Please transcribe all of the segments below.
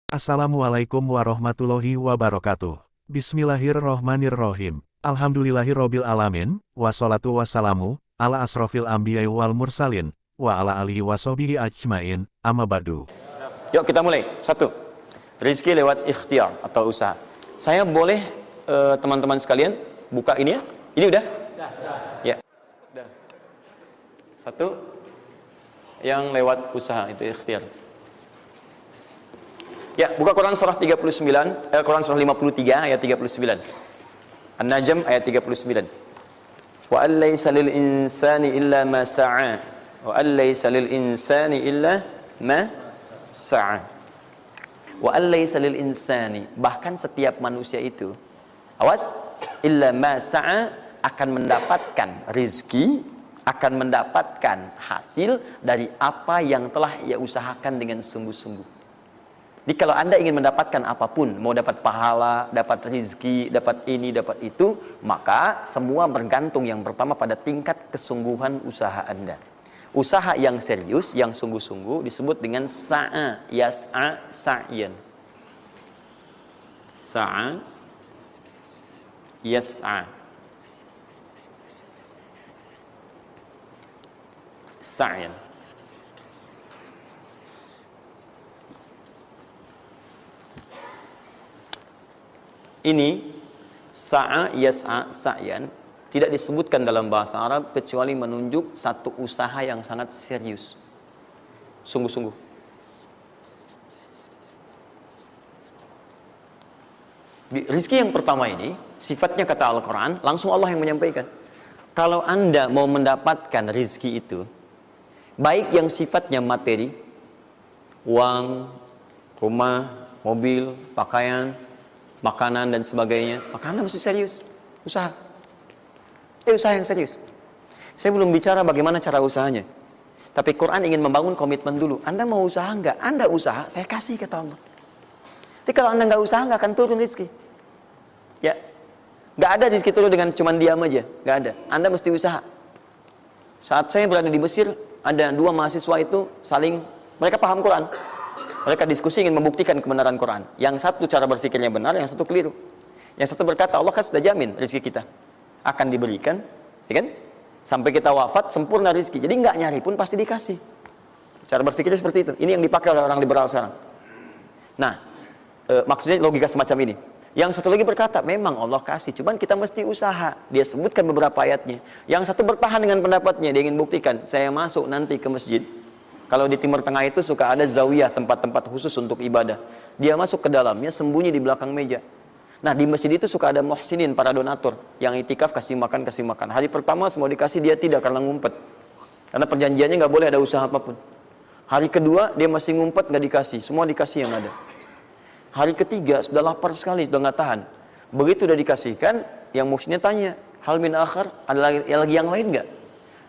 Assalamualaikum warahmatullahi wabarakatuh. Bismillahirrohmanirrohim. Alhamdulillahirrobil alamin, wassalatu wassalamu, ala asrofil ambiyai wal mursalin, wa ala alihi wassobihi ajmain, amma ba'du. Yuk kita mulai. Satu, rezeki lewat ikhtiar atau usaha. Saya boleh teman-teman sekalian buka ini ya? Ini udah? Ya. Udah. Satu, yang lewat usaha itu ikhtiar. Ya, buka Quran surah 39, Quran surah 53 ayat 39. An-Najm ayat 39. Wa allaysa lil insani illa ma sa'a. Wa allaysa lil insani illa ma sa'a. Wa allaysa lil insani, bahkan setiap manusia itu, awas, illa ma sa'a, akan mendapatkan rezeki, akan mendapatkan hasil dari apa yang telah ia usahakan dengan sungguh-sungguh. Jadi kalau Anda ingin mendapatkan apapun, mau dapat pahala, dapat rezeki, dapat ini, dapat itu, maka semua bergantung yang pertama pada tingkat kesungguhan usaha Anda. Usaha yang serius, yang sungguh-sungguh disebut dengan sa'a, yas'a, sa'yan. Sa'a, yas'a, sa'yan. Ini sa'a, yas'a, sa'yan tidak disebutkan dalam bahasa Arab kecuali menunjuk satu usaha yang sangat serius, sungguh-sungguh. Rizki yang pertama ini sifatnya kata Al-Quran, langsung Allah yang menyampaikan. Kalau Anda mau mendapatkan rizki itu, baik yang sifatnya materi, uang, rumah, mobil, pakaian, makanan dan sebagainya, maka Anda mesti serius usaha. Usaha yang serius. Saya belum bicara bagaimana cara usahanya, tapi Quran ingin membangun komitmen dulu. Anda mau usaha enggak? Anda usaha, saya kasih kata Allah. Tapi kalau Anda enggak usaha, enggak akan turun rezeki. Ya, enggak ada rezeki turun dengan cuman diam aja, enggak ada. Anda mesti usaha. Saat saya berada di Mesir, ada dua mahasiswa itu saling, mereka paham Quran. Mereka diskusi ingin membuktikan kebenaran Quran. Yang satu cara berpikirnya benar, yang satu keliru. Yang satu berkata, Allah kan sudah jamin rezeki kita akan diberikan, ya kan? Sampai kita wafat, sempurna rezeki. Jadi nggak nyari pun pasti dikasih. Cara berpikirnya seperti itu. Ini yang dipakai oleh orang liberal sekarang. Nah, maksudnya logika semacam ini. Yang satu lagi berkata, memang Allah kasih, cuman kita mesti usaha. Dia sebutkan beberapa ayatnya. Yang satu bertahan dengan pendapatnya, dia ingin buktikan, saya masuk nanti ke masjid. Kalau di Timur Tengah itu suka ada zawiyah, tempat-tempat khusus untuk ibadah. Dia masuk ke dalamnya, sembunyi di belakang meja. Nah, di masjid itu suka ada muhsinin, para donatur, yang itikaf kasih makan, kasih makan. Hari pertama semua dikasih, dia tidak, karena ngumpet. Karena perjanjiannya nggak boleh ada usaha apapun. Hari kedua, dia masih ngumpet, nggak dikasih. Semua dikasih yang ada. Hari ketiga, sudah lapar sekali, sudah nggak tahan. Begitu udah dikasihkan, yang muhsinnya tanya, hal min akhar, ada lagi yang lain nggak?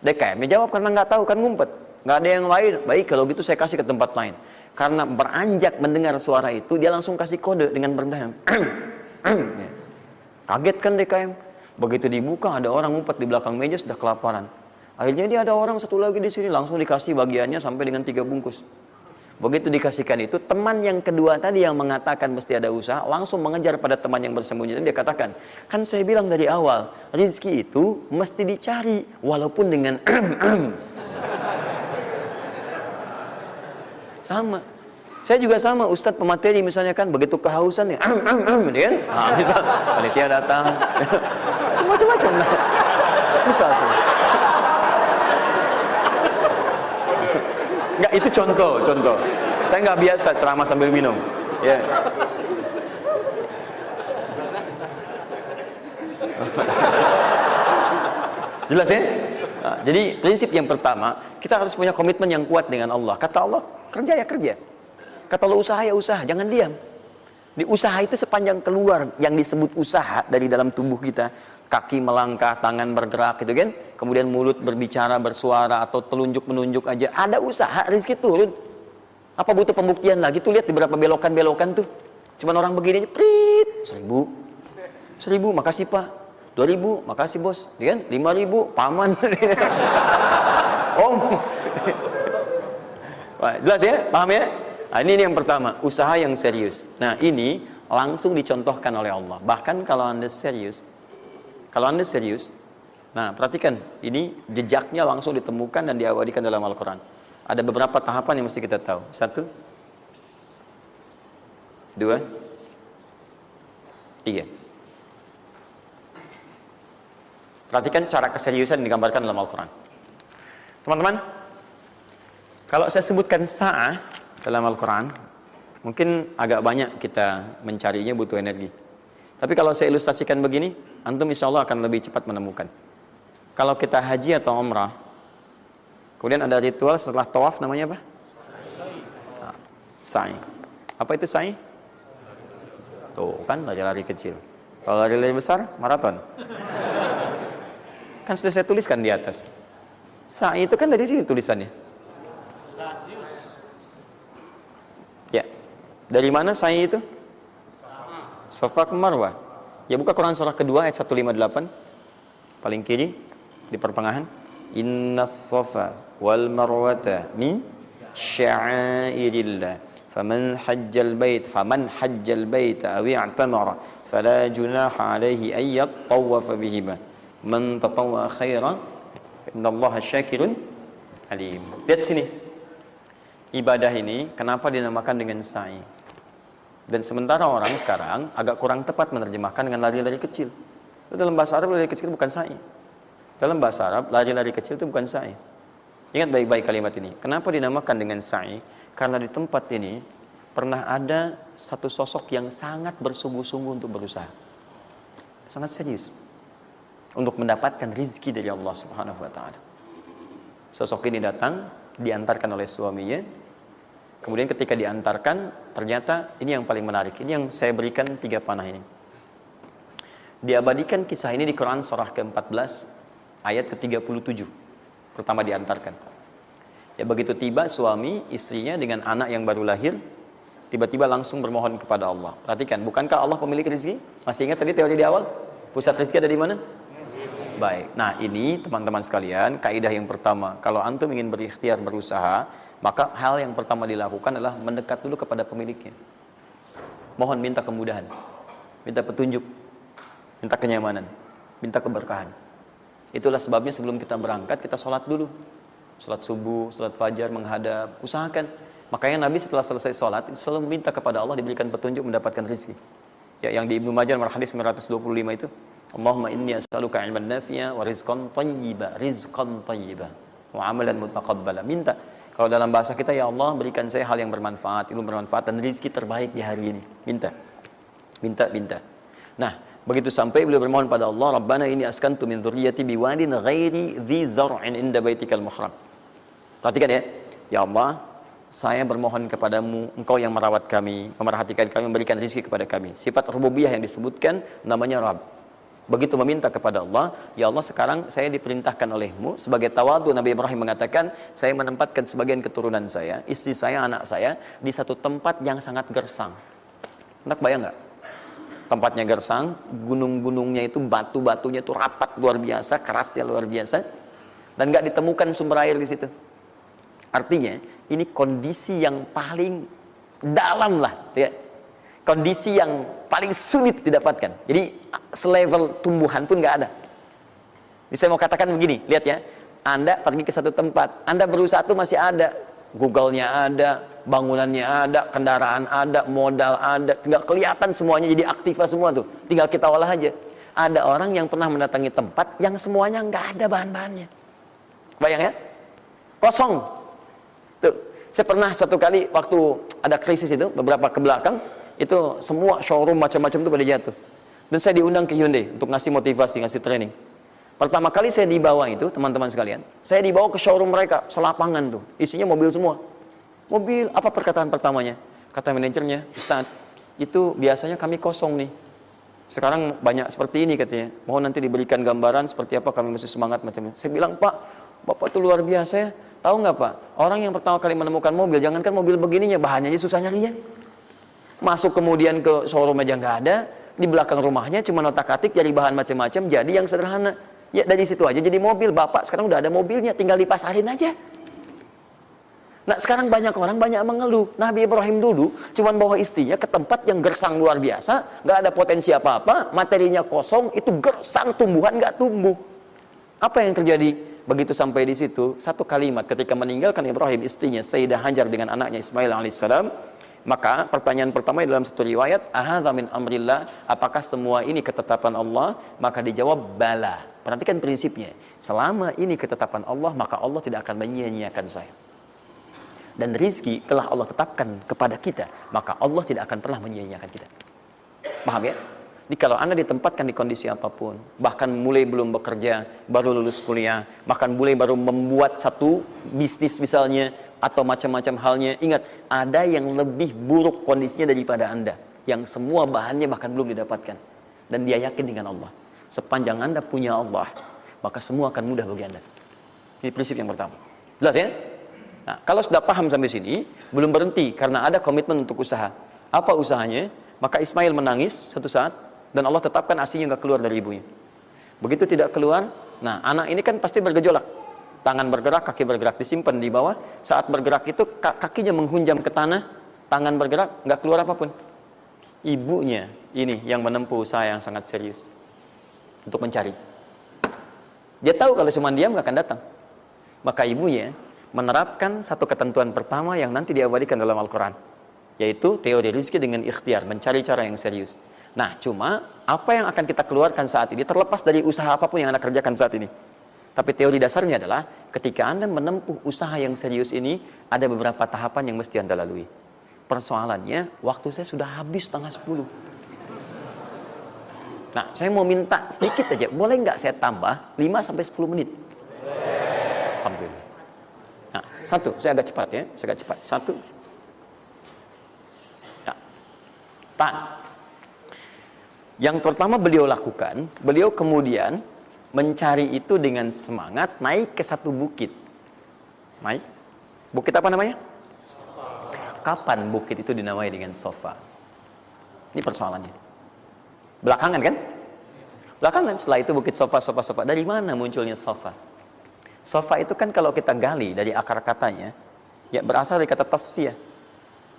DKM-nya jawab, karena nggak tahu, kan ngumpet. Nggak ada yang lain. Baik, kalau gitu saya kasih ke tempat lain. Karena beranjak mendengar suara itu, dia langsung kasih kode dengan bertahan. Kaget kan DKM. Begitu dibuka, ada orang ngumpet di belakang meja, sudah kelaparan. Akhirnya dia ada orang satu lagi di sini, langsung dikasih bagiannya sampai dengan 3 bungkus. Begitu dikasihkan itu, teman yang kedua tadi yang mengatakan mesti ada usaha, langsung mengejar pada teman yang bersembunyi. Dan dia katakan, kan saya bilang dari awal, rezeki itu mesti dicari, walaupun dengan sama. Saya juga sama, Ustadz pemateri misalnya kan, begitu kehausan ya, kan? Nah, misal, panitia datang, macam-macam lah. Misal. Enggak, itu contoh. Saya nggak biasa ceramah sambil minum. Ya. Jelas ya? Nah, jadi prinsip yang pertama, kita harus punya komitmen yang kuat dengan Allah. Kata Allah, kerja ya kerja. Kata Allah, usaha ya usaha, jangan diam. Di usaha itu sepanjang keluar yang disebut usaha dari dalam tubuh kita, kaki melangkah, tangan bergerak gitu kan, kemudian mulut berbicara, bersuara, atau telunjuk menunjuk aja, ada usaha, rezeki turun. Apa butuh pembuktian lagi? Tuh lihat di beberapa belokan-belokan tuh, cuman orang begini aja, prit, 1000, makasih Pak. 2000, makasih bos, ya kan? 5000, paman. Om. Wah, jelas ya, paham ya? Nah, ini yang pertama, usaha yang serius. Nah, ini langsung dicontohkan oleh Allah. Bahkan kalau Anda serius, nah perhatikan, ini jejaknya langsung ditemukan dan diabadikan dalam Al-Quran. Ada beberapa tahapan yang mesti kita tahu. 1, 2, 3. Perhatikan cara keseriusan yang digambarkan dalam Al-Quran. Teman-teman, kalau saya sebutkan sa'ah dalam Al-Quran, mungkin agak banyak kita mencarinya, butuh energi. Tapi kalau saya ilustrasikan begini, antum insya Allah akan lebih cepat menemukan. Kalau kita haji atau umrah, kemudian ada ritual setelah tawaf, namanya apa? Sa'i. Apa itu sa'i? Tuh kan, lari-lari kecil. Kalau lari-lari besar, maraton. Kan sudah saya tuliskan di atas. Sa'i itu kan dari sini tulisannya. Ya. Dari mana sa'i itu? Safa ke Marwah. Ya, buka Quran surah kedua ayat 158. Paling kiri di pertengahan. Innas safa wal marwata min sya'airillah. Faman hajjal bait aw i'tamara fala junaha alaihi ay yatawafa bihima. Man tatawwa khairan innallaha syakirun alim. Lihat sini. Ibadah ini kenapa dinamakan dengan sa'i? Dan sementara orang sekarang agak kurang tepat menerjemahkan dengan lari-lari kecil. Dalam bahasa Arab lari kecil bukan sa'i. Dalam bahasa Arab lari-lari kecil itu bukan sa'i. Ingat baik-baik kalimat ini. Kenapa dinamakan dengan sa'i? Karena di tempat ini pernah ada satu sosok yang sangat bersungguh-sungguh untuk berusaha. Sangat serius untuk mendapatkan rizki dari Allah Subhanahu wa taala. Sosok ini datang, diantarkan oleh suaminya. Kemudian ketika diantarkan, ternyata ini yang paling menarik. Ini yang saya berikan 3 panah ini. Diabadikan kisah ini di Quran surah ke-14 ayat ke-37. Pertama diantarkan. Ya, begitu tiba suami, istrinya dengan anak yang baru lahir, tiba-tiba langsung bermohon kepada Allah. Perhatikan, bukankah Allah pemilik rezeki? Masih ingat tadi teori di awal? Pusat rezeki ada di mana? Baik. Nah, ini teman-teman sekalian, kaidah yang pertama, kalau antum ingin berikhtiar berusaha, maka hal yang pertama dilakukan adalah mendekat dulu kepada pemiliknya. Mohon minta kemudahan, minta petunjuk, minta kenyamanan, minta keberkahan. Itulah sebabnya sebelum kita berangkat, kita sholat dulu. Sholat subuh, sholat fajar, menghadap, usahakan. Makanya Nabi setelah selesai sholat, itu selalu meminta kepada Allah diberikan petunjuk mendapatkan rezeki. Ya, yang di Ibnu Majah nomor hadis 925 itu, Allahumma inni as'aluka ilman nafi'a wa rizqan thayyiba wa amalan mutaqabbala. Minta. Kalau dalam bahasa kita, ya Allah berikan saya hal yang bermanfaat, ilmu bermanfaat dan rezeki terbaik di hari ini. Minta. Nah, begitu sampai beliau bermohon pada Allah, Rabbana inni askantu min dzurriyyati biwadin ghairi dzi zar'in inda baitikal muhram. Perhatikan ya. Ya Allah, saya bermohon kepadamu, engkau yang merawat kami, memerhatikan kami, memberikan rezeki kepada kami. Sifat rububiyah yang disebutkan namanya Rabb. Begitu meminta kepada Allah, ya Allah sekarang saya diperintahkan olehmu, sebagai tawadu Nabi Ibrahim mengatakan, saya menempatkan sebagian keturunan saya, istri saya, anak saya, di satu tempat yang sangat gersang. Enak bayang nggak? Tempatnya gersang, gunung-gunungnya itu, batu-batunya itu rapat luar biasa, kerasnya luar biasa, dan nggak ditemukan sumber air di situ. Artinya, ini kondisi yang paling dalam lah, ya. Kondisi yang paling sulit didapatkan. Jadi selevel tumbuhan pun nggak ada. Jadi saya mau katakan begini, lihat ya. Anda pergi ke satu tempat, Anda berusaha tuh masih ada, Google-nya ada, bangunannya ada, kendaraan ada, modal ada, tinggal kelihatan semuanya jadi aktiva semua tuh. Tinggal kita olah aja. Ada orang yang pernah mendatangi tempat yang semuanya nggak ada bahan-bahannya. Bayang ya? Kosong. Tuh, saya pernah satu kali waktu ada krisis itu beberapa ke belakang. Itu semua showroom macam-macam itu pada jatuh. Dan saya diundang ke Hyundai untuk ngasih motivasi, ngasih training. Pertama kali saya dibawa itu, teman-teman sekalian, saya dibawa ke showroom mereka, selapangan tuh. Isinya mobil semua. Mobil, apa perkataan pertamanya? Kata manajernya, Ustaz, itu biasanya kami kosong nih. Sekarang banyak seperti ini katanya. Mohon nanti diberikan gambaran seperti apa kami mesti semangat macamnya. Saya bilang, Pak, Bapak itu luar biasa ya. Tahu nggak Pak? Orang yang pertama kali menemukan mobil, jangankan mobil begininya, bahannya aja susah nyarinya. Masuk kemudian ke showroom aja nggak ada, di belakang rumahnya cuma otak-atik cari bahan macam-macam, jadi yang sederhana. Ya dari situ aja jadi mobil. Bapak sekarang udah ada mobilnya, tinggal dipasarin aja. Nah sekarang banyak orang banyak mengeluh. Nabi Ibrahim dulu cuman bawa istrinya ke tempat yang gersang luar biasa, nggak ada potensi apa-apa, materinya kosong, itu gersang, tumbuhan nggak tumbuh. Apa yang terjadi? Begitu sampai di situ, satu kalimat ketika meninggalkan Ibrahim istrinya Sayyidah Hajar dengan anaknya Ismail alaihissalam, maka pertanyaan pertama dalam satu riwayat, ahadza min amrillah, apakah semua ini ketetapan Allah? Maka dijawab bala. Perhatikan prinsipnya, selama ini ketetapan Allah, maka Allah tidak akan menyia-nyiakan saya. Dan rizki telah Allah tetapkan kepada kita, maka Allah tidak akan pernah menyia-nyiakan kita. Paham ya? Jadi kalau Anda ditempatkan di kondisi apapun, bahkan mulai belum bekerja, baru lulus kuliah, bahkan mulai baru membuat satu bisnis misalnya, atau macam-macam halnya, ingat, ada yang lebih buruk kondisinya daripada Anda, yang semua bahannya bahkan belum didapatkan. Dan dia yakin dengan Allah. Sepanjang Anda punya Allah, maka semua akan mudah bagi Anda. Ini prinsip yang pertama. Jelas ya? Nah, kalau sudah paham sampai sini, belum berhenti karena ada komitmen untuk usaha. Apa usahanya? Maka Ismail menangis satu saat dan Allah tetapkan asinya nggak keluar dari ibunya. Begitu tidak keluar, nah anak ini kan pasti bergejolak. Tangan bergerak, kaki bergerak, disimpan di bawah. Saat bergerak itu kakinya menghunjam ke tanah, tangan bergerak, nggak keluar apapun. Ibunya ini yang menempuh usaha yang sangat serius untuk mencari. Dia tahu kalau cuma diam nggak akan datang. Maka ibunya menerapkan satu ketentuan pertama yang nanti diabadikan dalam Al-Quran, yaitu teori rizki dengan ikhtiar, mencari cara yang serius. Nah, cuma apa yang akan kita keluarkan saat ini terlepas dari usaha apapun yang Anda kerjakan saat ini. Tapi teori dasarnya adalah ketika Anda menempuh usaha yang serius ini, ada beberapa tahapan yang mesti Anda lalui. Persoalannya, waktu saya sudah habis 9:30. Nah, saya mau minta sedikit aja, boleh nggak saya tambah 5-10 menit? Alhamdulillah. Nah, satu, saya agak cepat ya, saya agak cepat. Satu. Ya. Pak. Yang pertama beliau lakukan, beliau kemudian mencari itu dengan semangat naik ke satu bukit. Naik. Bukit apa namanya? Kapan bukit itu dinamai dengan Sofa? Ini persoalannya. Belakangan kan? Belakangan, setelah itu bukit Sofa. Dari mana munculnya Sofa? Sofa itu kan kalau kita gali dari akar katanya, ya berasal dari kata tasfiyah.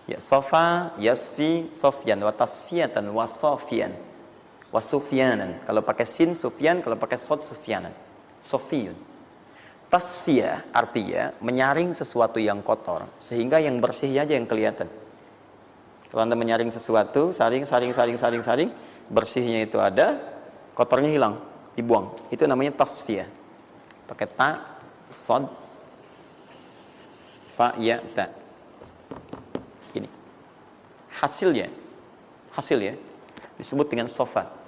Ya, Sofa, Yasfi, Sofyan, wa tasfiyatan, wa Sofian, wa Sufyanan. Kalau pakai sin, Sufyan, kalau pakai sod, Sufyanan. Sofiyun. Tasfiyah artinya menyaring sesuatu yang kotor, sehingga yang bersih aja yang kelihatan. Kalau Anda menyaring sesuatu, saring, bersihnya itu ada, kotornya hilang, dibuang. Itu namanya tasfiyah. Pakai ta, sod, fa, ya, ta. Ini hasilnya disebut dengan sofa.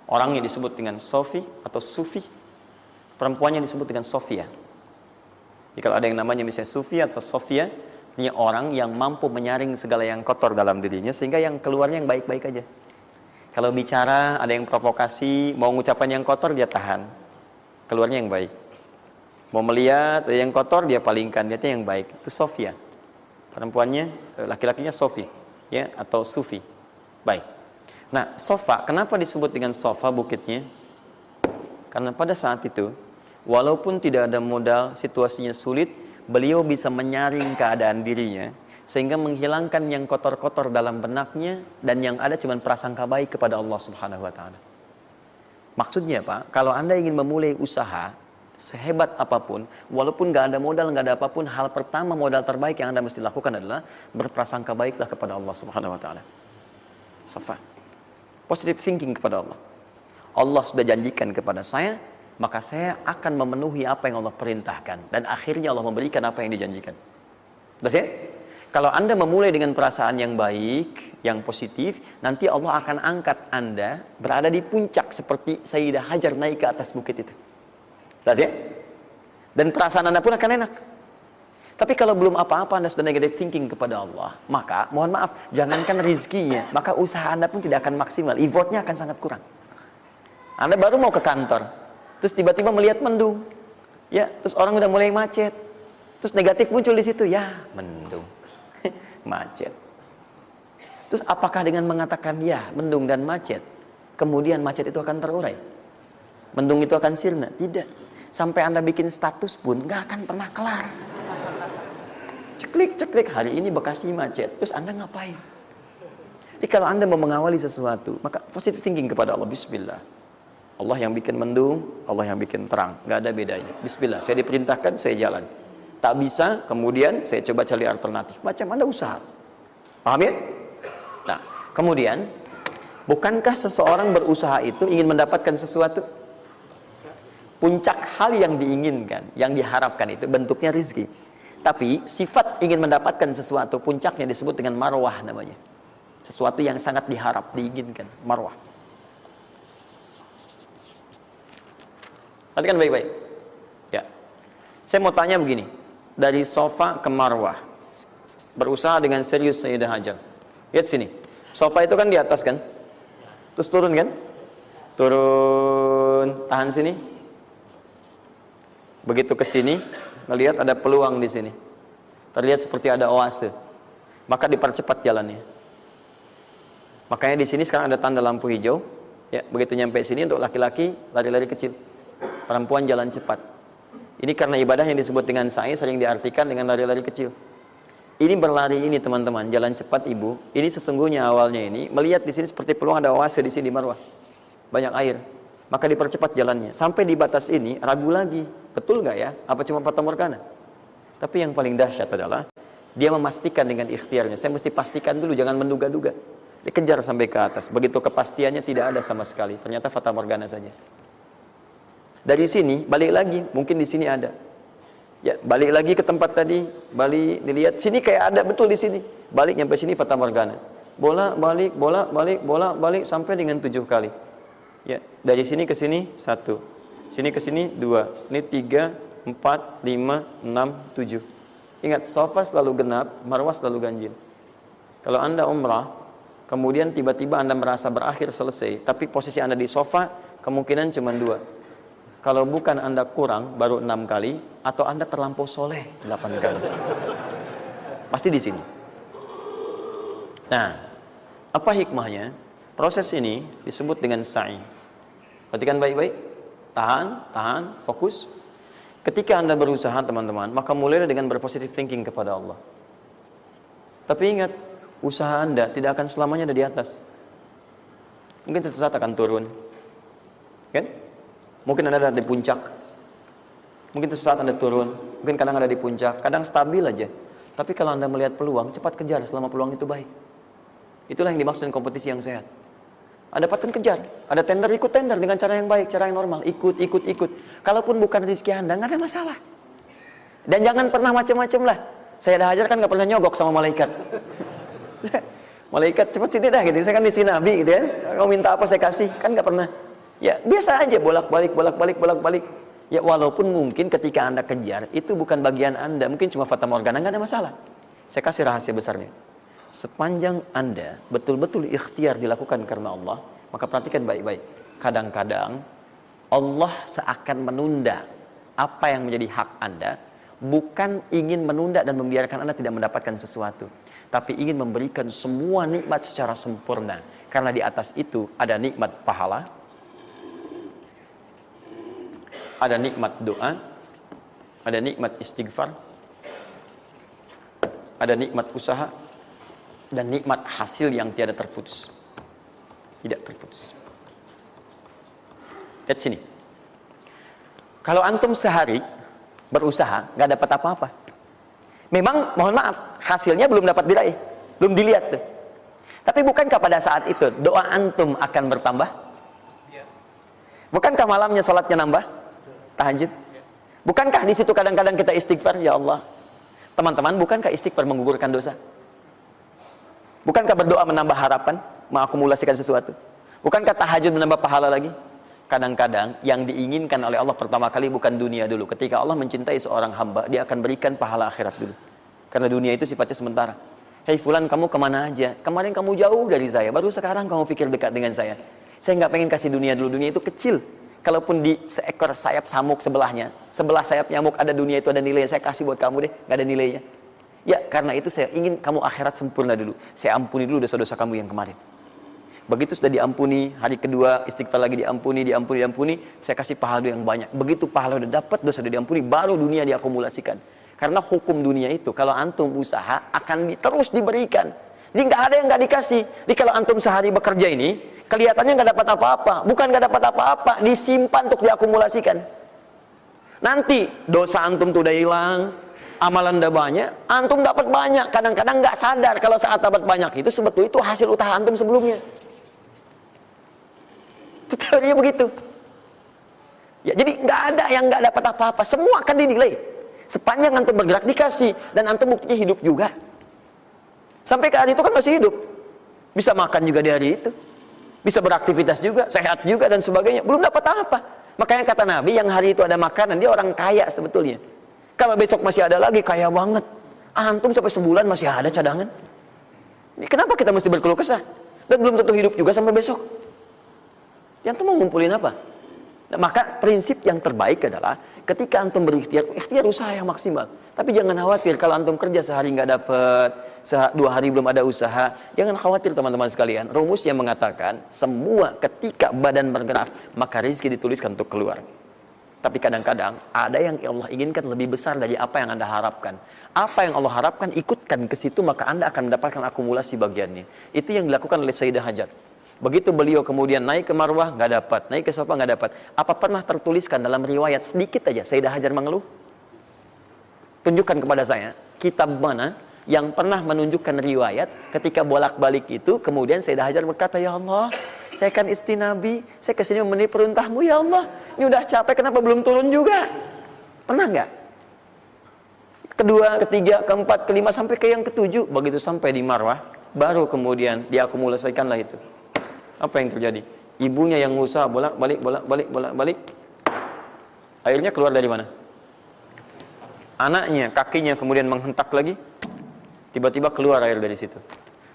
Orangnya disebut dengan sofi atau sufi, perempuannya disebut dengan sofia. Jadi kalau ada yang namanya misalnya sufi atau sofia, ini orang yang mampu menyaring segala yang kotor dalam dirinya sehingga yang keluarnya yang baik-baik aja. Kalau bicara ada yang provokasi, mau ngucapan yang kotor dia tahan, keluarnya yang baik. Mau melihat ada yang kotor dia palingkan, lihatnya yang baik. Itu sofia. Perempuannya, laki-lakinya sofi, ya, atau sufi. Baik. Nah, sofa, kenapa disebut dengan sofa bukitnya? Karena pada saat itu, walaupun tidak ada modal, situasinya sulit, beliau bisa menyaring keadaan dirinya, sehingga menghilangkan yang kotor-kotor dalam benaknya, dan yang ada cuma prasangka baik kepada Allah Subhanahu wa Ta'ala. Maksudnya Pak, kalau Anda ingin memulai usaha, sehebat apapun, walaupun gak ada modal, gak ada apapun, hal pertama modal terbaik yang Anda mesti lakukan adalah berprasangka baiklah kepada Allah Subhanahu wa Ta'ala. Safa. Positive thinking kepada Allah. Allah sudah janjikan kepada saya, maka saya akan memenuhi apa yang Allah perintahkan, dan akhirnya Allah memberikan apa yang dijanjikan. Sudah ya? Kalau Anda memulai dengan perasaan yang baik, yang positif, nanti Allah akan angkat Anda berada di puncak seperti Sayyidah Hajar naik ke atas bukit itu. Sudah ya? Dan perasaan Anda pun akan enak. Tapi kalau belum apa-apa Anda sudah negative thinking kepada Allah, maka mohon maaf, jangankan rizkinya, maka usaha Anda pun tidak akan maksimal, effortnya akan sangat kurang. Anda baru mau ke kantor, terus tiba-tiba melihat mendung, ya, terus orang udah mulai macet, terus negatif muncul di situ, ya mendung, macet. Terus apakah dengan mengatakan ya mendung dan macet, kemudian macet itu akan terurai, mendung itu akan sirna? Tidak. sampai Anda bikin status pun nggak akan pernah kelar. Ceklik, hari ini Bekasi macet, terus Anda ngapain? Jadi kalau Anda mau mengawali sesuatu, maka positive thinking kepada Allah, bismillah. Allah yang bikin mendung, Allah yang bikin terang, nggak ada bedanya. Bismillah, saya diperintahkan, saya jalan. Tak bisa, kemudian saya coba cari alternatif. Macam Anda usaha. Paham ya? Nah, kemudian, bukankah seseorang berusaha itu ingin mendapatkan sesuatu? Puncak hal yang diinginkan, yang diharapkan itu bentuknya rizki. Tapi sifat ingin mendapatkan sesuatu, puncaknya disebut dengan marwah namanya. Sesuatu yang sangat diharap, diinginkan, marwah. Perhatikan baik-baik. Ya. Saya mau tanya begini. Dari sofa ke marwah. Berusaha dengan serius Sayyidah Hajar. Lihat sini. Sofa itu kan di atas kan? Terus turun kan? Turun. Tahan sini. Begitu ke sini, ngelihat ada peluang di sini. Terlihat seperti ada oase. Maka dipercepat jalannya. Makanya di sini sekarang ada tanda lampu hijau. Ya, begitu nyampe sini untuk laki-laki lari-lari kecil. Perempuan jalan cepat. Ini karena ibadah yang disebut dengan sa'i sering diartikan dengan lari-lari kecil. Ini berlari ini teman-teman, jalan cepat ibu. Ini sesungguhnya awalnya ini melihat di sini seperti peluang ada oase di sini marwah. Banyak air. Maka dipercepat jalannya. Sampai di batas ini ragu lagi. Betul nggak ya? Apa cuma fata morgana? Tapi yang paling dahsyat adalah dia memastikan dengan ikhtiarnya. Saya mesti pastikan dulu, jangan menduga-duga. Dikejar sampai ke atas. Begitu kepastiannya tidak ada sama sekali. Ternyata fata morgana saja. Dari sini balik lagi, mungkin di sini ada. Ya, balik lagi ke tempat tadi, balik dilihat sini kayak ada betul di sini. Balik nyampe sini fata morgana. Bolak-balik, bolak-balik, bolak-balik sampai dengan 7 kali. Ya, dari sini ke sini 1. Sini ke sini 2. Ini 3, 4, 5, 6, 7. Ingat, sofa selalu genap, marwah selalu ganjil. Kalau Anda umrah, kemudian tiba-tiba Anda merasa berakhir selesai, tapi posisi Anda di sofa kemungkinan cuma 2. Kalau bukan Anda kurang baru 6 kali, atau Anda terlampau soleh 8 kali. Pasti di sini. Nah, apa hikmahnya? Proses ini disebut dengan sa'i. Perhatikan baik-baik. Tahan, fokus. Ketika Anda berusaha teman-teman, maka mulai dengan berpositive thinking kepada Allah. Tapi ingat, usaha Anda tidak akan selamanya ada di atas. Mungkin suatu saat akan turun. Kan? Mungkin Anda ada di puncak. Mungkin suatu saat Anda turun. Mungkin kadang ada di puncak. Kadang stabil aja. Tapi kalau Anda melihat peluang, cepat kejar selama peluang itu baik. Itulah yang dimaksud dengan kompetisi yang sehat. Anda dapatkan kejar. Ada tender, ikut tender dengan cara yang baik, cara yang normal. Ikut. Kalaupun bukan rezeki Anda, nggak ada masalah. Dan jangan pernah macam-macam lah. Saya dah ajar kan nggak pernah nyogok sama malaikat. Malaikat cepat sini dah gitu. Saya kan di sini Nabi gitu kan. Kau minta apa saya kasih, kan nggak pernah. Ya biasa aja bolak-balik. Ya walaupun mungkin ketika Anda kejar itu bukan bagian Anda, mungkin cuma fata morgana, nggak ada masalah. Saya kasih rahasia besarnya. Sepanjang Anda betul-betul ikhtiar dilakukan karena Allah, maka perhatikan baik-baik. Kadang-kadang Allah seakan menunda apa yang menjadi hak Anda, bukan ingin menunda dan membiarkan Anda tidak mendapatkan sesuatu, tapi ingin memberikan semua nikmat secara sempurna. Karena di atas itu ada nikmat pahala, ada nikmat doa, ada nikmat istighfar, ada nikmat usaha, dan nikmat hasil yang tiada terputus. Tidak terputus. Lihat sini. Kalau antum sehari berusaha, nggak dapat apa-apa. Memang, mohon maaf, hasilnya belum dapat diraih. Belum dilihat tuh. Tapi bukankah pada saat itu, doa antum akan bertambah? Bukankah malamnya salatnya nambah? Tahajud. Bukankah di situ kadang-kadang kita istighfar, ya Allah. Teman-teman, bukankah istighfar menggugurkan dosa? Bukankah berdoa menambah harapan, mengakumulasikan sesuatu? Bukankah tahajud menambah pahala lagi? Kadang-kadang yang diinginkan oleh Allah pertama kali bukan dunia dulu. Ketika Allah mencintai seorang hamba, dia akan berikan pahala akhirat dulu. Karena dunia itu sifatnya sementara. Hei fulan, kamu kemana aja? Kemarin kamu jauh dari saya, baru sekarang kamu pikir dekat dengan saya. Saya nggak pengen kasih dunia dulu, dunia itu kecil. Kalaupun di seekor sayap samuk sebelahnya, sebelah sayap nyamuk ada dunia itu ada nilainya, saya kasih buat kamu deh, nggak ada nilainya. Ya, karena itu saya ingin kamu akhirat sempurna dulu. Saya ampuni dulu dosa-dosa kamu yang kemarin. Begitu sudah diampuni, hari kedua istighfar lagi diampuni, saya kasih pahala yang banyak. Begitu pahala udah dapat, dosa udah diampuni, baru dunia diakumulasikan. Karena hukum dunia itu, kalau antum usaha akan terus diberikan. Jadi nggak ada yang nggak dikasih. Jadi kalau antum sehari bekerja ini, kelihatannya nggak dapat apa-apa. Bukan nggak dapat apa-apa, disimpan untuk diakumulasikan. Nanti dosa antum tuh udah hilang, amalan udah banyak, antum dapat banyak. Kadang-kadang nggak sadar kalau saat dapat banyak itu sebetulnya itu hasil usaha antum sebelumnya. Itu teorinya begitu. Ya, jadi nggak ada yang nggak dapat apa-apa. Semua akan dinilai. Sepanjang antum bergerak dikasih, dan antum buktinya hidup juga. Sampai ke hari itu kan masih hidup. Bisa makan juga di hari itu. Bisa beraktivitas juga, sehat juga dan sebagainya. Belum dapat apa. Makanya kata Nabi, yang hari itu ada makanan, dia orang kaya sebetulnya. Kalau besok masih ada lagi, kaya banget. Antum sampai sebulan masih ada cadangan. Kenapa kita mesti berkeluh kesah? Dan belum tentu hidup juga sampai besok. Yang tuh mau ngumpulin apa? Nah, maka prinsip yang terbaik adalah ketika antum berikhtiar, ikhtiar usaha yang maksimal. Tapi jangan khawatir kalau antum kerja sehari nggak dapat, 2 hari belum ada usaha. Jangan khawatir teman-teman sekalian. Rumus yang mengatakan semua ketika badan bergerak maka rezeki dituliskan untuk keluar. Tapi kadang-kadang ada yang Allah inginkan lebih besar dari apa yang Anda harapkan. Apa yang Allah harapkan ikutkan ke situ, maka Anda akan mendapatkan akumulasi bagiannya. Itu yang dilakukan oleh Sayyidah Hajar. Begitu beliau kemudian naik ke Marwah, nggak dapat, naik ke Safa, nggak dapat. Apa pernah tertuliskan dalam riwayat sedikit aja Sayyidah Hajar mengeluh? Tunjukkan kepada saya kitab mana yang pernah menunjukkan riwayat ketika bolak-balik itu, kemudian Sayyidah Hajar berkata, ya Allah, saya kan istri Nabi, saya kesini memenuhi perintahmu ya Allah, ini udah capek, kenapa belum turun juga? Pernah nggak? Kedua, ketiga, keempat, kelima, sampai ke yang ketujuh. Begitu sampai di Marwah, baru kemudian diakumulasikanlah itu. Apa yang terjadi? Ibunya yang usaha bolak-balik. Airnya keluar dari mana? Anaknya, kakinya kemudian menghentak lagi. Tiba-tiba keluar air dari situ.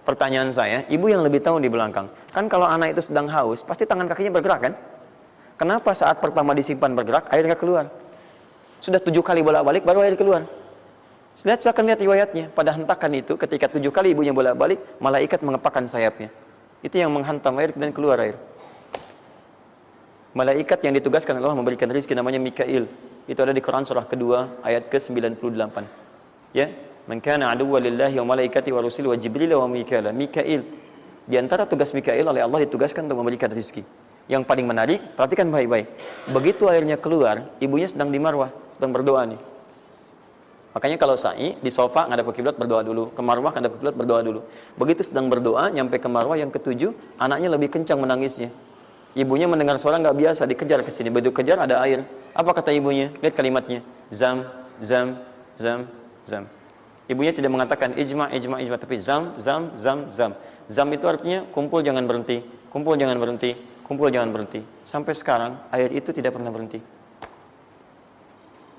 Pertanyaan saya, ibu yang lebih tahu di belakang. Kan kalau anak itu sedang haus, pasti tangan kakinya bergerak kan? Kenapa saat pertama disimpan bergerak, airnya keluar? Sudah 7 kali bolak-balik, baru air keluar. Silakan lihat riwayatnya. Pada hentakan itu, ketika 7 kali ibunya bolak-balik, malaikat mengepakkan sayapnya. Itu yang menghantam air dan keluar air. Malaikat yang ditugaskan Allah memberikan rezeki namanya Mikail. Itu ada di Quran surah kedua ayat ke-98. Ya, man kana aduwwan lillahi wa malaikati wa rusuli wa jibril wa mikail. Mikail. Di antara tugas Mikail oleh Allah ditugaskan untuk memberikan rezeki. Yang paling menarik, perhatikan baik-baik. Begitu airnya keluar, ibunya sedang di Marwah, sedang berdoa nih. Makanya kalau sa'i di sofa ngadap ke kiblat berdoa dulu, ke Marwah ngadap ke kiblat berdoa dulu. Begitu sedang berdoa nyampe ke Marwah yang ke-7, anaknya lebih kencang menangisnya. Ibunya mendengar suara nggak biasa, dikejar ke sini. Begitu kejar ada air. Apa kata ibunya? Lihat kalimatnya. Zam, zam, zam, zam. Ibunya tidak mengatakan ijma, tapi zam, zam, zam, zam. Zam itu artinya kumpul jangan berhenti, kumpul jangan berhenti, kumpul jangan berhenti. Sampai sekarang air itu tidak pernah berhenti.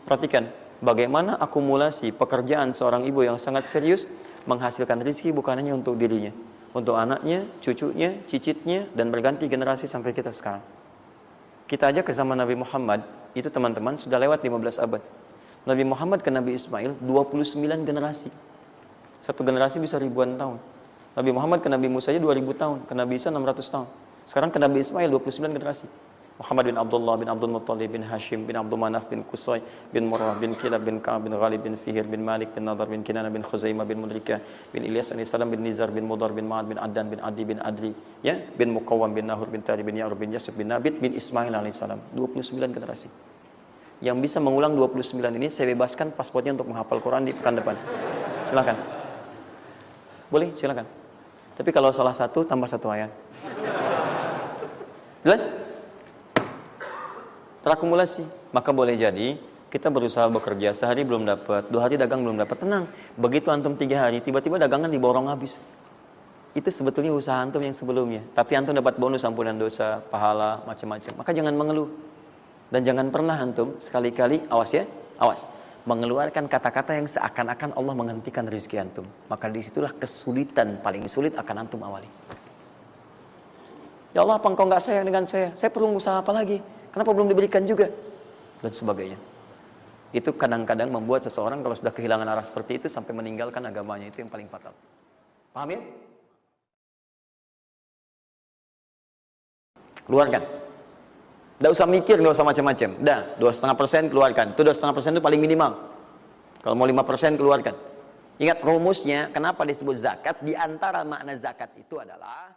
Perhatikan bagaimana akumulasi pekerjaan seorang ibu yang sangat serius menghasilkan rezeki bukan hanya untuk dirinya, untuk anaknya, cucunya, cicitnya, dan berganti generasi sampai kita sekarang. Kita aja ke zaman Nabi Muhammad, itu teman-teman sudah lewat 15 abad. Nabi Muhammad ke Nabi Ismail 29 generasi. Satu generasi bisa ribuan tahun. Nabi Muhammad ke Nabi Musa aja 2000 tahun, ke Nabi Isa 600 tahun. Sekarang ke Nabi Ismail 29 generasi. Muhammad bin Abdullah bin Abdul Muttalib bin Hashim bin Abdul Manaf bin Qusay bin Murrah bin Kilab bin Ka'ab bin Ghalib bin Fihir bin Malik bin Nadar bin Kinana bin Khuzaimah bin Mudrikah bin Ilyas bin Salam bin Nizar bin Mudar bin Ma'ad bin Addan bin Adi bin Adri, ya, bin Muqawwam bin Nahur bin Tari bin Ya'rub bin Yasib bin Nabit bin Ismail alaihissalam. 29 generasi. Yang bisa mengulang 29 ini saya bebaskan paspornya untuk menghafal Quran di pekan depan. Silakan. Boleh, silakan. Tapi kalau salah satu tambah 1 ayat. Jelas? Terakumulasi. Maka boleh jadi kita berusaha bekerja, sehari belum dapat, 2 hari dagang belum dapat, tenang. Begitu antum 3 hari, tiba-tiba dagangan diborong habis. Itu sebetulnya usaha antum yang sebelumnya. Tapi antum dapat bonus ampunan dosa, pahala, macam-macam. Maka jangan mengeluh. Dan jangan pernah antum sekali-kali, awas ya, awas, mengeluarkan kata-kata yang seakan-akan Allah menghentikan rezeki antum. Maka disitulah kesulitan paling sulit akan antum awali. Ya Allah, apa engkau nggak sayang dengan saya? Saya perlu usaha apa lagi? Kenapa belum diberikan juga? Dan sebagainya. Itu kadang-kadang membuat seseorang kalau sudah kehilangan arah seperti itu sampai meninggalkan agamanya. Itu yang paling fatal. Paham ya? keluarkan. Tidak usah mikir, nggak usah macam-macam. Udah, 2,5% keluarkan. Itu 2,5% itu paling minimal. Kalau mau 5% keluarkan. Ingat rumusnya, kenapa disebut zakat? Di antara makna zakat itu adalah